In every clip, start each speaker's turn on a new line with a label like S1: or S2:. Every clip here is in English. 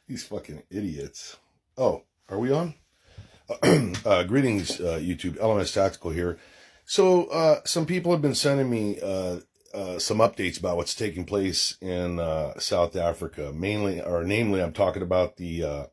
S1: These fucking idiots. Oh, are we on? Greetings, YouTube. LMS Tactical here. So, some people have been sending me some updates about what's taking place in South Africa. Mainly, or namely, I'm talking about the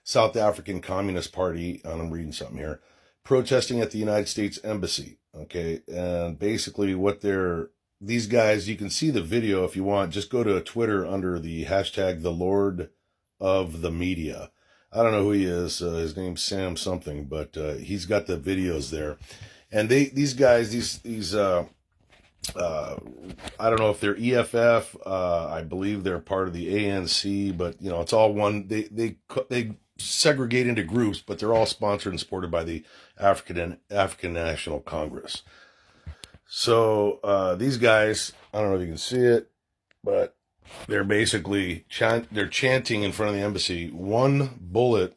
S1: South African Communist Party, and I'm reading something here, protesting at the United States Embassy. Okay, and basically, these guys, you can see the video if you want. Just go to Twitter under the hashtag the Lord of the Media. I don't know who he is. His name's Sam something, but he's got the videos there. And these guys, I don't know if they're EFF. I believe they're part of the ANC, but it's all one. They segregate into groups, but they're all sponsored and supported by the African National Congress. So these guys, I don't know if you can see it, but they're basically they're chanting in front of the embassy, "One bullet,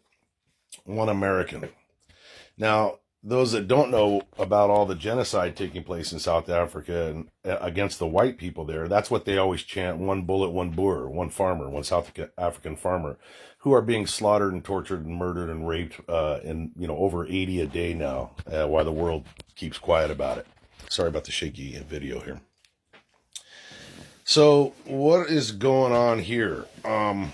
S1: one American." Now, those that don't know about all the genocide taking place in South Africa and against the white people there, that's what they always chant: one bullet, one Boer, one farmer, one South African farmer, who are being slaughtered and tortured and murdered and raped in over 80 a day now, while the world keeps quiet about it. Sorry about the shaky video here. So what is going on here? Now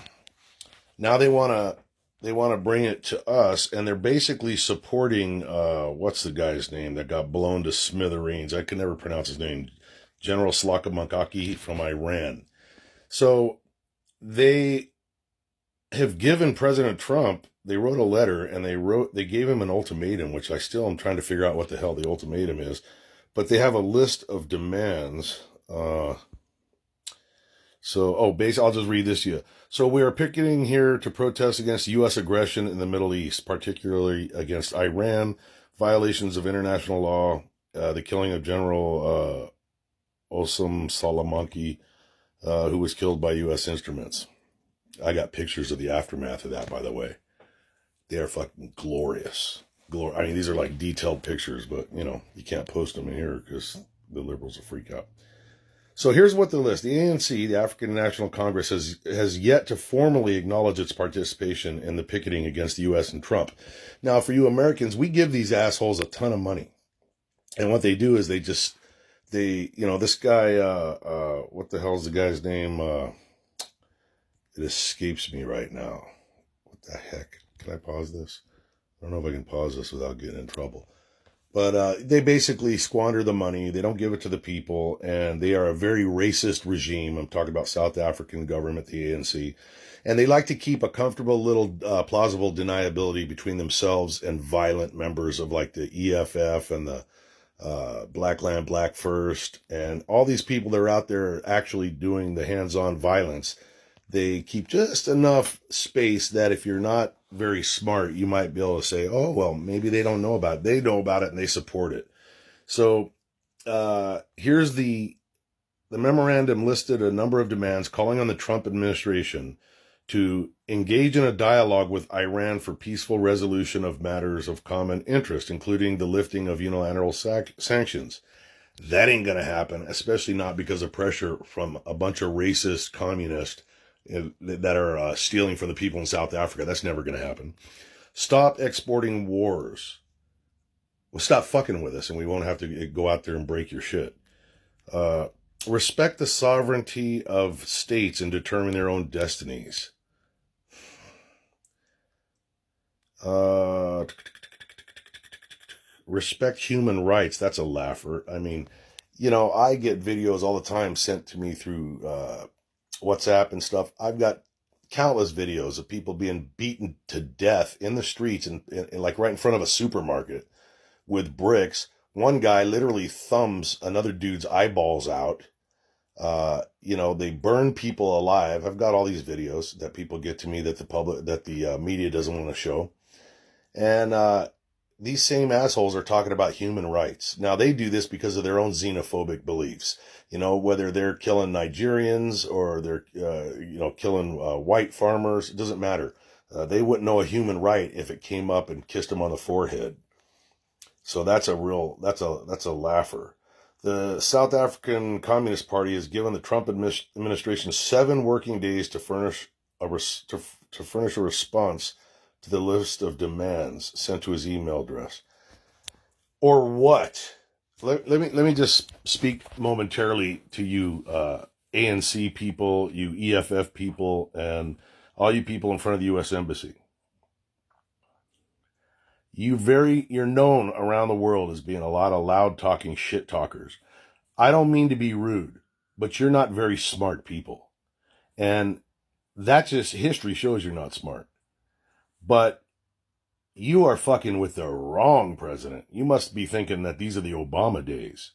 S1: they want to bring it to us, and they're basically supporting what's the guy's name that got blown to smithereens? I can never pronounce his name. General Slakamakaki from Iran. So they have given President Trump, they wrote a letter, and they gave him an ultimatum, which I still am trying to figure out what the hell the ultimatum is. But they have a list of demands. Basically, I'll just read this to you. So we are picketing here to protest against U.S. aggression in the Middle East, particularly against Iran, violations of international law, the killing of General Osam Salamanki, who was killed by U.S. instruments. I got pictures of the aftermath of that, by the way. They are fucking glorious. I mean, these are like detailed pictures, but, you can't post them in here because the liberals will freak out. So here's what the list. The ANC, the African National Congress, has yet to formally acknowledge its participation in the picketing against the U.S. and Trump. Now, for you Americans, we give these assholes a ton of money. And what they do is this guy, what the hell's the guy's name? It escapes me right now. What the heck? Can I pause this? I don't know if I can pause this without getting in trouble. But they basically squander the money. They don't give it to the people, and they are a very racist regime. I'm talking about South African government, the ANC. And they like to keep a comfortable little plausible deniability between themselves and violent members of like the EFF and the Black Land, Black First, and all these people that are out there actually doing the hands-on violence. They keep just enough space that if you're not very smart, you might be able to say, oh, well, maybe they don't know about it. They know about it and they support it. So here's the memorandum listed a number of demands calling on the Trump administration to engage in a dialogue with Iran for peaceful resolution of matters of common interest, including the lifting of unilateral sanctions. That ain't going to happen, especially not because of pressure from a bunch of racist communists that are stealing from the people in South Africa. That's never going to happen. Stop exporting wars. Well, stop fucking with us and we won't have to go out there and break your shit. Respect the sovereignty of states in determining their own destinies. Respect human rights. That's a laugher. I mean, I get videos all the time sent to me through WhatsApp and stuff. I've got countless videos of people being beaten to death in the streets and like right in front of a supermarket with bricks. One guy literally thumbs another dude's eyeballs out. They burn people alive. I've got all these videos that people get to me that the media doesn't want to show. And these same assholes are talking about human rights. Now, they do this because of their own xenophobic beliefs. Whether they're killing Nigerians or they're, killing white farmers, it doesn't matter. They wouldn't know a human right if it came up and kissed them on the forehead. So that's a laugher. The South African Communist Party has given the Trump administration 7 working days to furnish to furnish a response to the list of demands sent to his email address. Or what? Let me just speak momentarily to you ANC people, you EFF people, and all you people in front of the U.S. Embassy. You're known around the world as being a lot of loud talking shit talkers. I don't mean to be rude, but you're not very smart people. And that's just history shows you're not smart. But you are fucking with the wrong president. You must be thinking that these are the Obama days.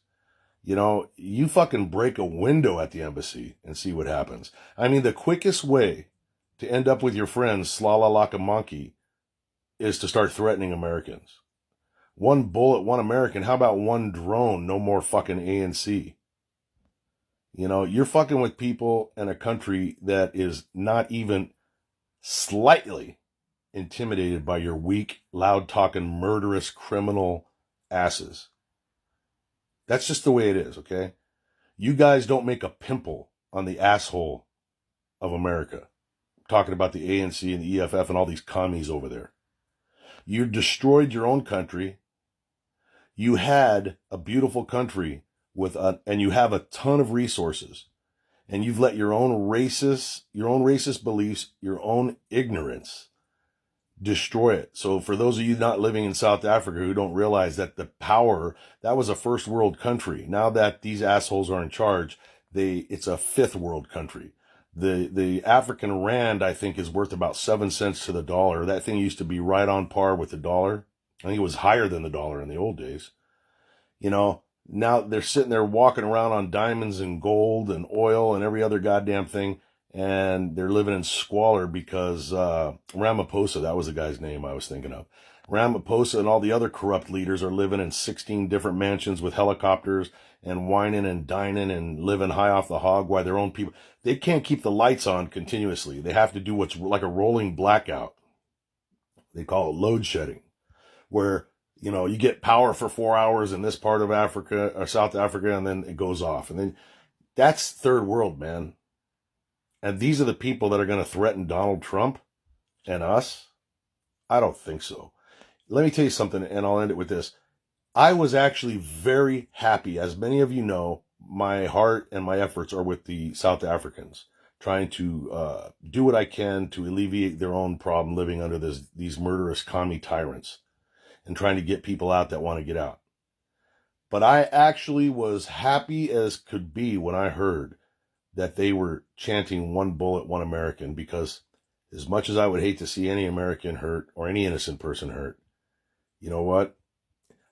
S1: You know, you fucking break a window at the embassy and see what happens. I mean, the quickest way to end up with your friends, Slala Laka Monkey, is to start threatening Americans. One bullet, one American. How about one drone? No more fucking ANC. You know, you're fucking with people in a country that is not even slightly intimidated by your weak, loud-talking, murderous, criminal asses. That's just the way it is, okay? You guys don't make a pimple on the asshole of America. I'm talking about the ANC and the EFF and all these commies over there. You destroyed your own country. You had a beautiful country and you have a ton of resources, and you've let your own racist beliefs, your own ignorance destroy it. So for those of you not living in South Africa who don't realize that the power, that was a first world country. Now that these assholes are in charge, it's a fifth world country. The African rand, I think, is worth about 7 cents to the dollar. That thing used to be right on par with the dollar. I think it was higher than the dollar in the old days. You know, now they're sitting there walking around on diamonds and gold and oil and every other goddamn thing. And they're living in squalor because Ramaphosa, that was the guy's name I was thinking of. Ramaphosa and all the other corrupt leaders are living in 16 different mansions with helicopters and whining and dining and living high off the hog while their own people, they can't keep the lights on continuously. They have to do what's like a rolling blackout. They call it load shedding, where, you know, you get power for 4 hours in this part of Africa or South Africa, and then it goes off. And then that's third world, man. And these are the people that are going to threaten Donald Trump and us? I don't think so. Let me tell you something, and I'll end it with this. I was actually very happy. As many of you know, my heart and my efforts are with the South Africans, trying to do what I can to alleviate their own problem living under these murderous commie tyrants and trying to get people out that want to get out. But I actually was happy as could be when I heard that they were chanting one bullet, one American, because as much as I would hate to see any American hurt or any innocent person hurt, you know what?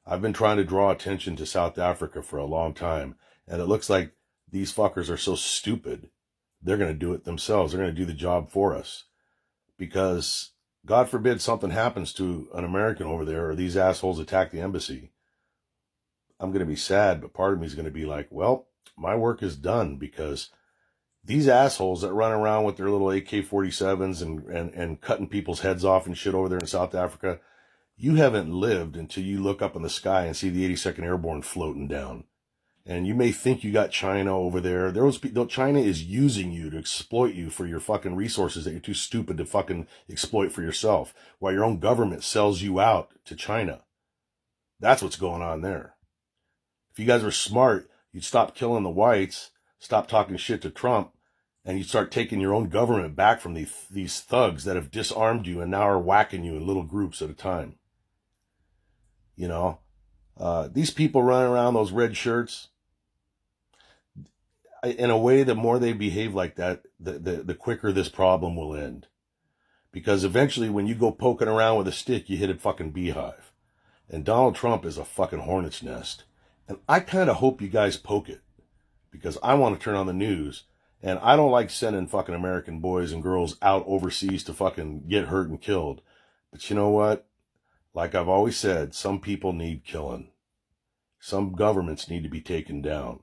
S1: I've been trying to draw attention to South Africa for a long time, and it looks like these fuckers are so stupid, they're going to do it themselves. They're going to do the job for us. Because, God forbid something happens to an American over there or these assholes attack the embassy. I'm going to be sad, but part of me is going to be like, well, my work is done, because these assholes that run around with their little AK-47s and cutting people's heads off and shit over there in South Africa, you haven't lived until you look up in the sky and see the 82nd Airborne floating down. And you may think you got China over there. China is using you to exploit you for your fucking resources that you're too stupid to fucking exploit for yourself, while your own government sells you out to China. That's what's going on there. If you guys were smart, you'd stop killing the whites, stop talking shit to Trump, and you start taking your own government back from these thugs that have disarmed you and now are whacking you in little groups at a time. You know, these people running around those red shirts, in a way, the more they behave like that, the quicker this problem will end. Because eventually when you go poking around with a stick, you hit a fucking beehive. And Donald Trump is a fucking hornet's nest. And I kind of hope you guys poke it, because I want to turn on the news. And I don't like sending fucking American boys and girls out overseas to fucking get hurt and killed. But you know what? Like I've always said, some people need killing. Some governments need to be taken down.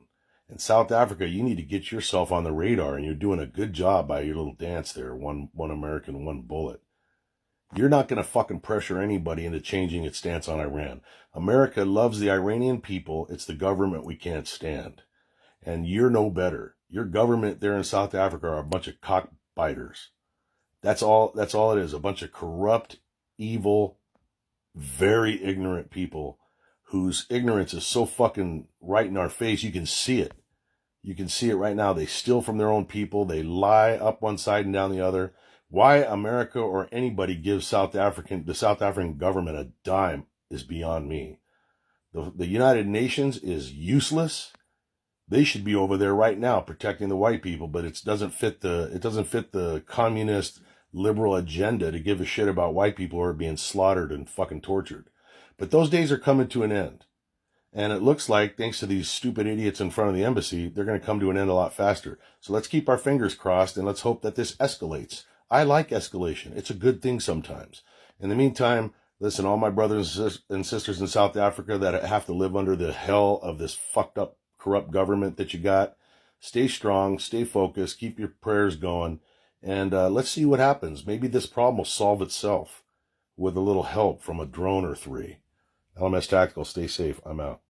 S1: In South Africa, you need to get yourself on the radar, and you're doing a good job by your little dance there. One American, one bullet. You're not going to fucking pressure anybody into changing its stance on Iran. America loves the Iranian people. It's the government we can't stand. And you're no better. Your government there in South Africa are a bunch of cockbiters. That's all it is. A bunch of corrupt, evil, very ignorant people whose ignorance is so fucking right in our face. You can see it. You can see it right now. They steal from their own people. They lie up one side and down the other. Why America or anybody gives the South African government a dime is beyond me. The United Nations is useless. They should be over there right now protecting the white people, but it doesn't fit the communist liberal agenda to give a shit about white people who are being slaughtered and fucking tortured. But those days are coming to an end. And it looks like, thanks to these stupid idiots in front of the embassy, they're going to come to an end a lot faster. So let's keep our fingers crossed and let's hope that this escalates. I like escalation. It's a good thing sometimes. In the meantime, listen, all my brothers and sisters in South Africa that have to live under the hell of this fucked up, corrupt government that you got, stay strong, stay focused, keep your prayers going, and let's see what happens. Maybe this problem will solve itself with a little help from a drone or three. LMS Tactical, stay safe. I'm out.